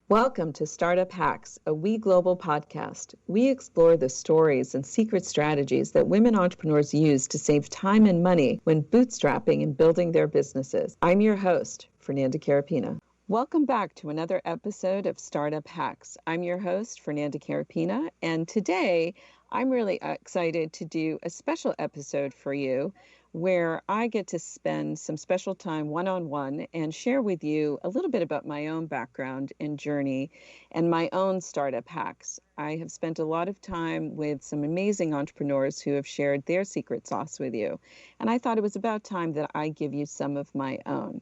Welcome to Startup Hacks, a We Global podcast. We explore the stories and secret strategies that women entrepreneurs use to save time and money when bootstrapping and building their businesses. I'm your host, Fernanda Carapina. Welcome back to another episode of Startup Hacks. I'm your host, Fernanda Carapina, and today I'm really excited to do a special episode for you where I get to spend some special time one-on-one and share with you a little bit about my own background and journey and my own startup hacks. I have spent a lot of time with some amazing entrepreneurs who have shared their secret sauce with you, and I thought it was about time that I give you some of my own.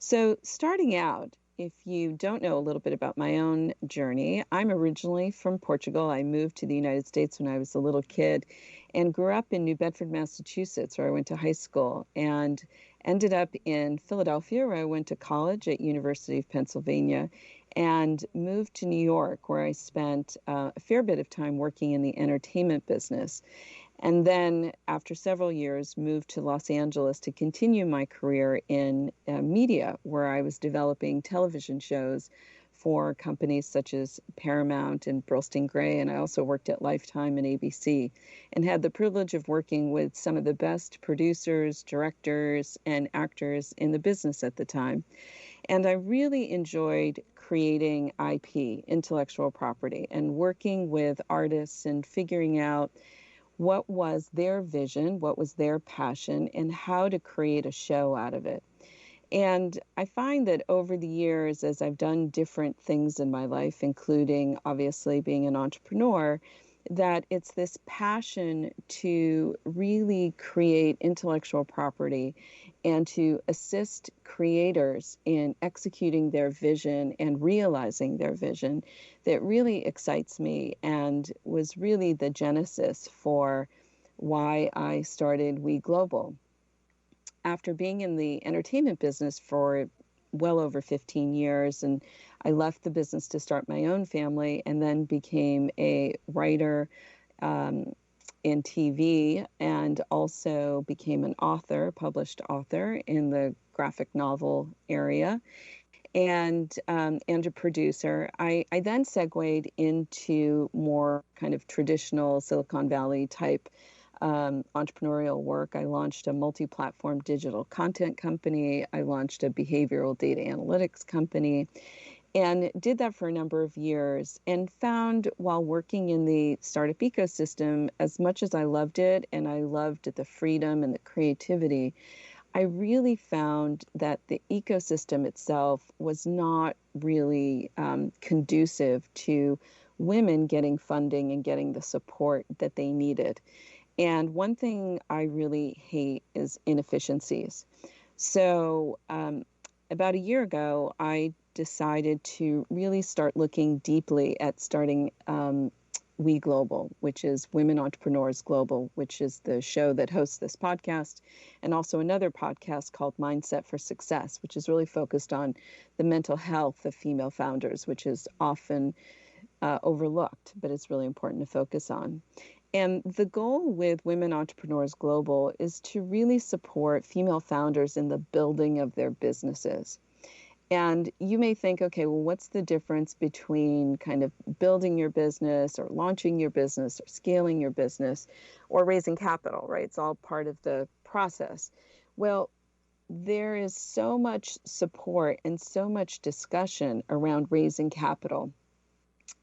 So starting out, if you don't know a little bit about my own journey, I'm originally from Portugal. I moved to the United States when I was a little kid and grew up in New Bedford, Massachusetts, where I went to high school, and ended up in Philadelphia, where I went to college at University of Pennsylvania, and moved to New York, where I spent a fair bit of time working in the entertainment business. And then after several years, moved to Los Angeles to continue my career in media, where I was developing television shows for companies such as Paramount and Burlstein Gray. And I also worked at Lifetime and ABC and had the privilege of working with some of the best producers, directors, and actors in the business at the time. And I really enjoyed creating IP, intellectual property, and working with artists and figuring out what was their vision, what was their passion, and how to create a show out of it. And I find that over the years, as I've done different things in my life, including obviously being an entrepreneur, that it's this passion to really create intellectual property and to assist creators in executing their vision and realizing their vision that really excites me and was really the genesis for why I started We Global. After being in the entertainment business for well over 15 years, and I left the business to start my own family and then became a writer in TV, and also became an author, published author in the graphic novel area, and a producer. I then segued into more kind of traditional Silicon Valley type entrepreneurial work. I launched a multi-platform digital content company. I launched a behavioral data analytics company, and did that for a number of years, and found while working in the startup ecosystem, as much as I loved it and I loved the freedom and the creativity, I really found that the ecosystem itself was not really conducive to women getting funding and getting the support that they needed. And one thing I really hate is inefficiencies. So about a year ago, I decided to really start looking deeply at starting We Global, which is Women Entrepreneurs Global, which is the show that hosts this podcast, and also another podcast called Mindset for Success, which is really focused on the mental health of female founders, which is often overlooked, but it's really important to focus on. And the goal with Women Entrepreneurs Global is to really support female founders in the building of their businesses. And you may think, okay, well, what's the difference between kind of building your business or launching your business or scaling your business or raising capital, right? It's all part of the process. Well, there is so much support and so much discussion around raising capital.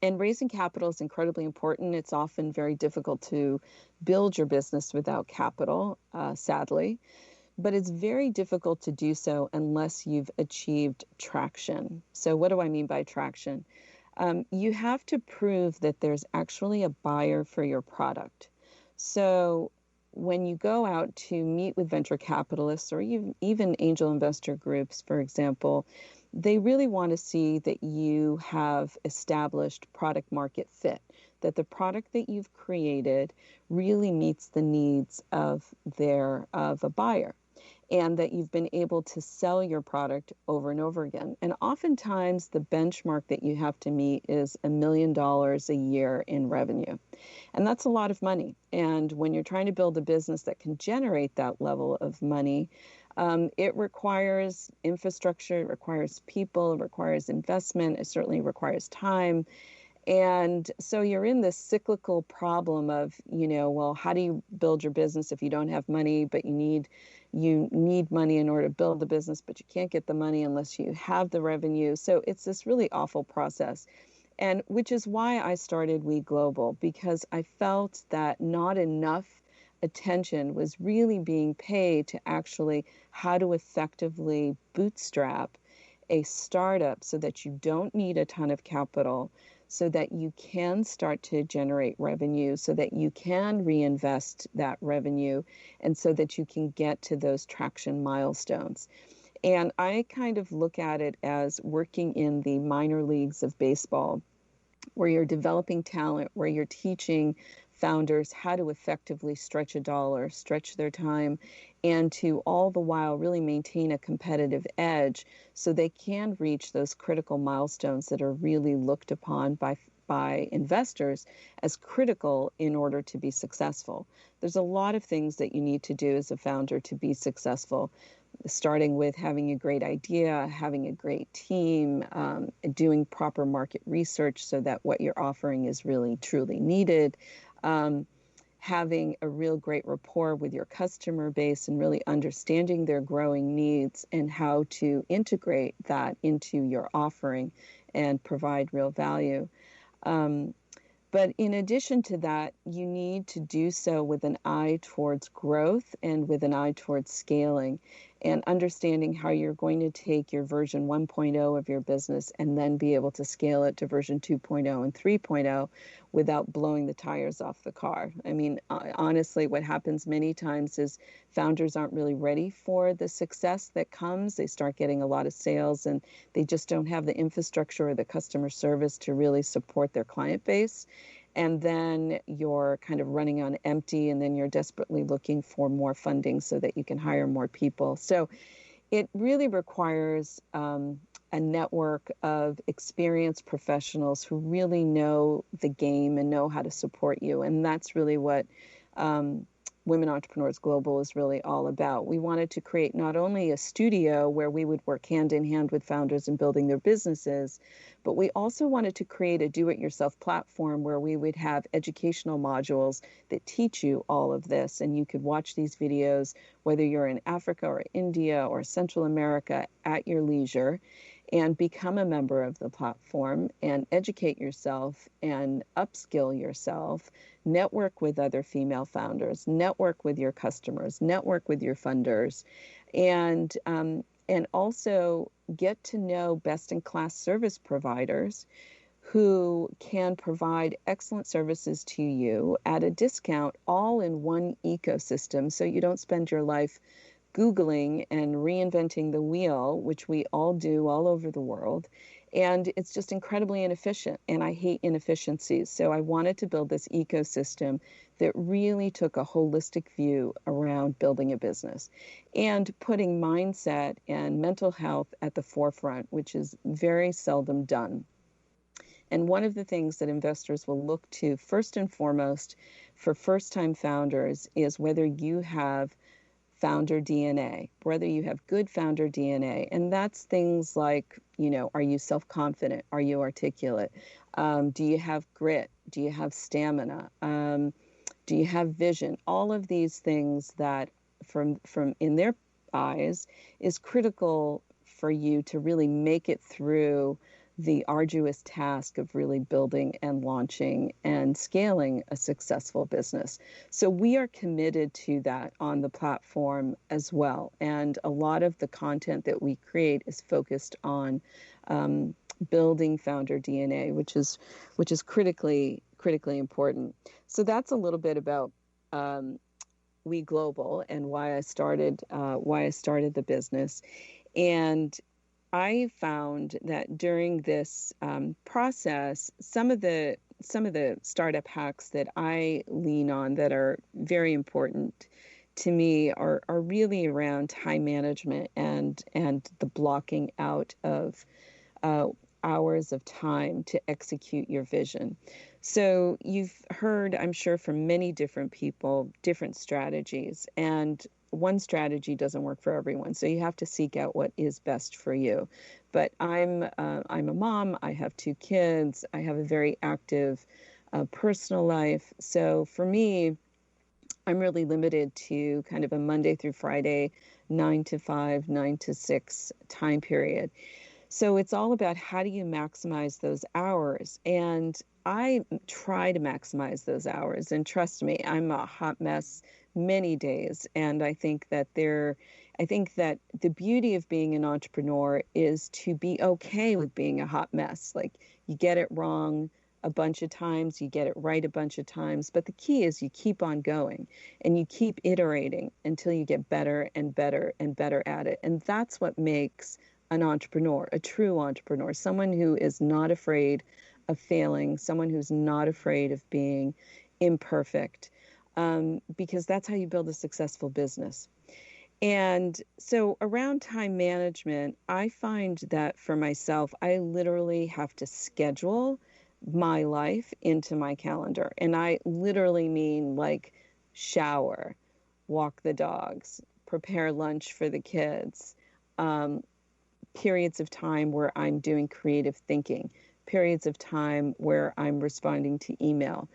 And raising capital is incredibly important. It's often very difficult to build your business without capital, sadly. But it's very difficult to do so unless you've achieved traction. So what do I mean by traction? You have to prove that there's actually a buyer for your product. So when you go out to meet with venture capitalists or even angel investor groups, for example, they really want to see that you have established product market fit, that the product that you've created really meets the needs of a buyer, and that you've been able to sell your product over and over again. And oftentimes the benchmark that you have to meet is $1 million a year in revenue. And that's a lot of money. And when you're trying to build a business that can generate that level of money, It requires infrastructure, it requires people, it requires investment, it certainly requires time. And so you're in this cyclical problem of, well, how do you build your business if you don't have money, but you need money in order to build the business, but you can't get the money unless you have the revenue. So it's this really awful process. And which is why I started We Global, because I felt that not enough attention was really being paid to actually how to effectively bootstrap a startup so that you don't need a ton of capital, so that you can start to generate revenue, so that you can reinvest that revenue, and so that you can get to those traction milestones. And I kind of look at it as working in the minor leagues of baseball, where you're developing talent, where you're teaching founders how to effectively stretch a dollar, stretch their time, and to all the while really maintain a competitive edge so they can reach those critical milestones that are really looked upon by investors as critical in order to be successful. There's a lot of things that you need to do as a founder to be successful, starting with having a great idea, having a great team, doing proper market research so that what you're offering is really truly needed, having a real great rapport with your customer base and really understanding their growing needs and how to integrate that into your offering and provide real value. But in addition to that, you need to do so with an eye towards growth and with an eye towards scaling and understanding how you're going to take your version 1.0 of your business and then be able to scale it to version 2.0 and 3.0 without blowing the tires off the car. I mean, honestly, what happens many times is founders aren't really ready for the success that comes. They start getting a lot of sales and they just don't have the infrastructure or the customer service to really support their client base. And then you're kind of running on empty, and then you're desperately looking for more funding so that you can hire more people. So it really requires a network of experienced professionals who really know the game and know how to support you. And that's really what Women Entrepreneurs Global is really all about. We wanted to create not only a studio where we would work hand in hand with founders in building their businesses, but we also wanted to create a do-it-yourself platform where we would have educational modules that teach you all of this. And you could watch these videos, whether you're in Africa or India or Central America, at your leisure, and become a member of the platform and educate yourself and upskill yourself, network with other female founders, network with your customers, network with your funders, and also get to know best-in-class service providers who can provide excellent services to you at a discount, all in one ecosystem, so you don't spend your life Googling and reinventing the wheel, which we all do all over the world. And it's just incredibly inefficient. And I hate inefficiencies. So I wanted to build this ecosystem that really took a holistic view around building a business and putting mindset and mental health at the forefront, which is very seldom done. And one of the things that investors will look to first and foremost for first-time founders is whether you have founder DNA, whether you have good founder DNA. And that's things like, are you self-confident? Are you articulate? Do you have grit? Do you have stamina? Do you have vision? All of these things that from in their eyes is critical for you to really make it through the arduous task of really building and launching and scaling a successful business. So we are committed to that on the platform as well. And a lot of the content that we create is focused on building founder DNA, which is critically important. So that's a little bit about We Global and why I started the business. And I found that during this process, some of the startup hacks that I lean on that are very important to me are really around time management and the blocking out of hours of time to execute your vision. So you've heard, I'm sure, from many different people, different strategies. And one strategy doesn't work for everyone. So you have to seek out what is best for you. But I'm a mom. I have 2 kids. I have a very active personal life. So for me, I'm really limited to kind of a Monday through Friday, 9 to 5, 9 to 6 time period. So it's all about how do you maximize those hours? And I try to maximize those hours. And trust me, I'm a hot mess many days. And I think that the beauty of being an entrepreneur is to be okay with being a hot mess. Like, you get it wrong a bunch of times, you get it right a bunch of times. But the key is you keep on going and you keep iterating until you get better and better and better at it. And that's what makes an entrepreneur, a true entrepreneur, someone who is not afraid of failing, someone who's not afraid of being imperfect, because that's how you build a successful business. And so around time management, I find that for myself, I literally have to schedule my life into my calendar. And I literally mean like shower, walk the dogs, prepare lunch for the kids, periods of time where I'm doing creative thinking, periods of time where I'm responding to email,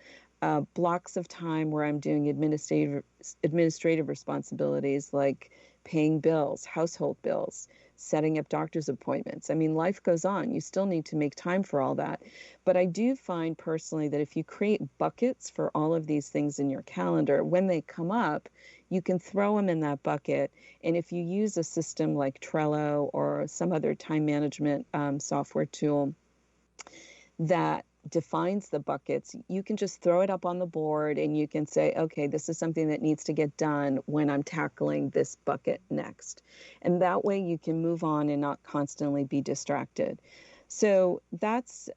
blocks of time where I'm doing administrative responsibilities like paying bills, household bills, setting up doctor's appointments. I mean, life goes on. You still need to make time for all that. But I do find personally that if you create buckets for all of these things in your calendar, when they come up, you can throw them in that bucket. And if you use a system like Trello or some other time management software tool that defines the buckets, you can just throw it up on the board and you can say, okay, this is something that needs to get done when I'm tackling this bucket next. And that way you can move on and not constantly be distracted. So that's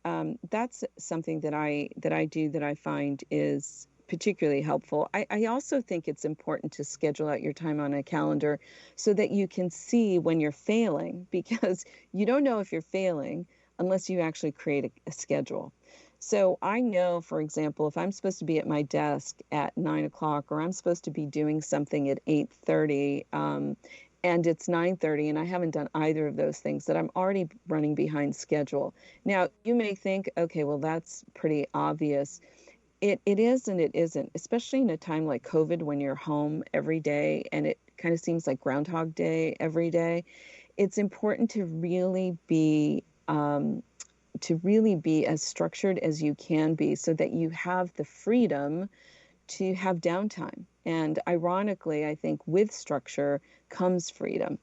something that I do that I find is particularly helpful. I also think it's important to schedule out your time on a calendar so that you can see when you're failing, because you don't know if you're failing unless you actually create a schedule. So I know, for example, if I'm supposed to be at my desk at 9 o'clock, or I'm supposed to be doing something at 8:30, and it's 9:30 and I haven't done either of those things, that I'm already running behind schedule. Now, you may think, okay, well, that's pretty obvious. It is and it isn't, especially in a time like COVID when you're home every day and it kind of seems like Groundhog Day every day. It's important to really be as structured as you can be so that you have the freedom to have downtime. And ironically, I think with structure comes freedom.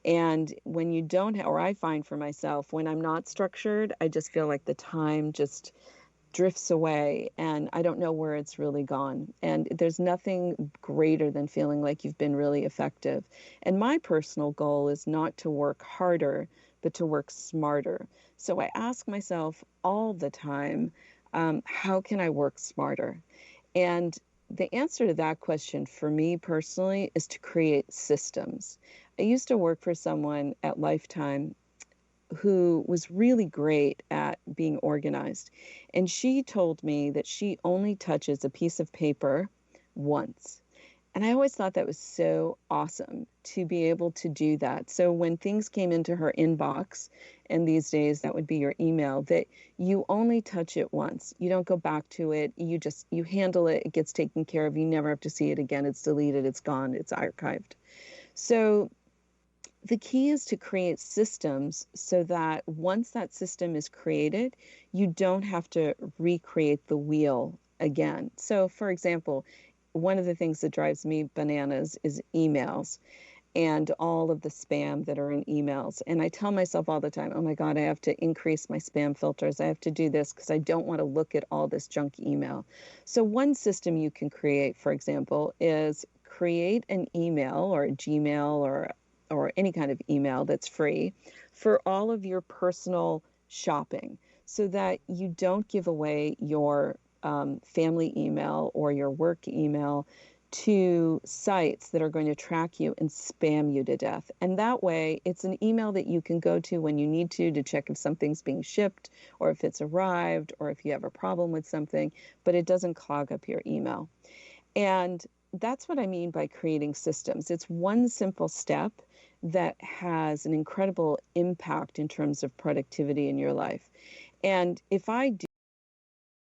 And when you don't or I find for myself, when I'm not structured, I just feel like the time just drifts away and I don't know where it's really gone. And there's nothing greater than feeling like you've been really effective. And my personal goal is not to work harder, but to work smarter. So I ask myself all the time, how can I work smarter? And the answer to that question for me personally is to create systems. I used to work for someone at Lifetime who was really great at being organized. And she told me that she only touches a piece of paper once. And I always thought that was so awesome to be able to do that. So when things came into her inbox, and these days that would be your email, that you only touch it once. You don't go back to it. You handle it. It gets taken care of. You never have to see it again. It's deleted. It's gone. It's archived. So the key is to create systems so that once that system is created, you don't have to recreate the wheel again. So, for example, one of the things that drives me bananas is emails and all of the spam that are in emails. And I tell myself all the time, oh my God, I have to increase my spam filters. I have to do this because I don't want to look at all this junk email. So one system you can create, for example, is create an email or a Gmail or any kind of email that's free for all of your personal shopping so that you don't give away your family email or your work email to sites that are going to track you and spam you to death. And that way, it's an email that you can go to when you need to check if something's being shipped or if it's arrived or if you have a problem with something, but it doesn't clog up your email. And that's what I mean by creating systems. It's one simple step that has an incredible impact in terms of productivity in your life. And if I